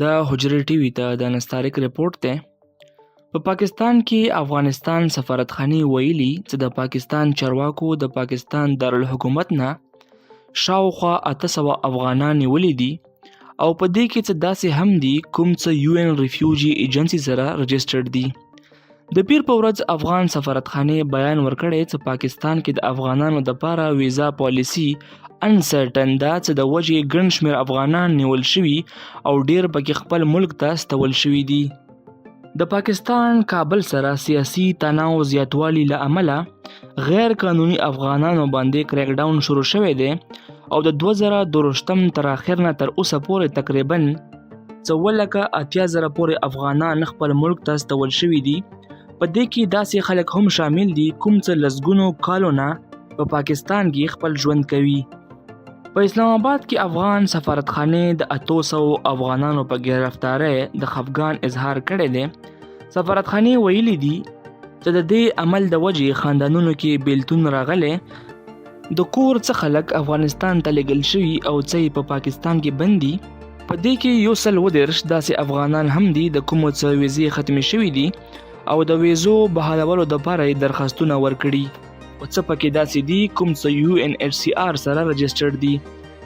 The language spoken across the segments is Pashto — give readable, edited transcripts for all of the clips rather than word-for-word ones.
د حجرې ټي وي ته د نستعلیق رپورټ دی. په پاکستان کې افغانستان سفارتخانې ویلي چې د پاکستان چارواکو د پاکستان دارالحکومت نه شاوخوا 800 افغانان نیولي دي او په دې کې څه داسې هم دي کوم څه یو ان ریفیوجي ایجنسي سره رجسټرډ دي. د پیر په ورځ افغان سفارتخانې بیان ورکړی چې پاکستان کې د افغانانو دپاره ویزا پالیسي انسرټن ده چې د وجې ګڼ شمېر افغانان نیول شوي او ډیر پکې خپل ملک ته استول شوي دي. د پاکستان کابل سره سیاسي تناو زیاتوالي له امله غیر قانوني افغانانو باندې کریک ډاون شروع شوی دی او د 2023 تر اخر نه تر اوسه پورې تقریبا 80,000 پورې افغانان خپل ملک ته استول شوي دي. په دې کې داسې خلک هم شامل دي کوم څه لسګونو کالو نه په پاکستان کې خپل ژوند کوي. په اسلام آباد کې افغان سفارتخانې د 800 افغانانو په گرفتارۍ د خفګان اظهار کړی دی. سفارتخانې ویلي دي چې د دې عمل د وجې خاندانونو کې بیلتون راغلی. د کور څه خلک افغانستان ته لېږل شوي او څه په پاکستان کې بند دي. په دې کې 130 داسې افغانان هم دي د کومو څه ویزې ختمې شوي دي او د ویزو بحالولو دپاره یې درخواستونه ورکړي او څه پکې داسې دي کوم څه یو ان ایچ سی آر سره رجسټرډ دي.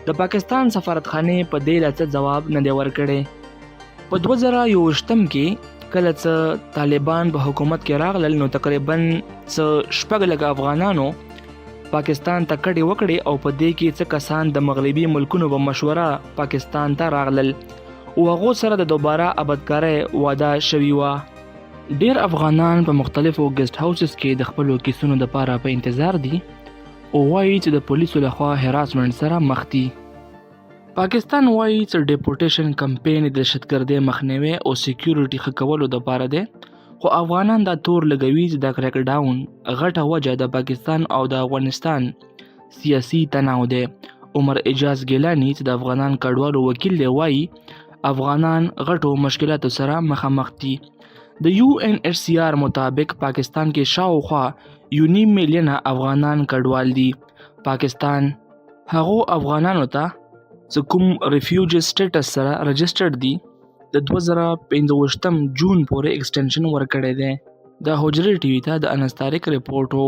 د پاکستان سفارتخانې په دې لا څه جواب نه دی ورکړی. په 2021 کې کله څه طالبان په حکومت کې راغلل نو تقریبا څه 6 افغانانو پاکستان ته کډې وکړې او په دې کې څه کسان د مغربي ملکونو په مشوره پاکستان ته راغلل او هغو سره د دوباره آبادکارۍ وعده شوې وه. ډیر افغانان په مختلفو ګیسټ هاوسز کې د خپلو کیسونو دپاره په انتظار دي او وایي چې د پولیسو لخوا هراسمنټ سره مخ دي. پاکستان وایي چې ډیپورټیشن کمپین د دهشتګردۍ مخنیوي او سکیورټي ښه کولو دپاره دی خو افغانان دا تور لګوي چې د کریک ډاون غټه وجه د پاکستان او د افغانستان سیاسي تناو دی. عمر اجاز ګیلاني چې د افغانان کډوالو وکیل دی وایي افغانان غټو مشکلاتو سره مخامخ دي. د یو ان ایچ سی آر مطابق پاکستان کې شاوخوا 1.5 میلیونه افغانان کډوال دي. پاکستان هغو افغانانو ته چې کوم ریفیوجي سټیټس سره رجسټرډ دي د 2025 جون پورې ایکسټنشن ورکړی دی. د حجرې ټي وي ته د انستعلیق رپورټ و.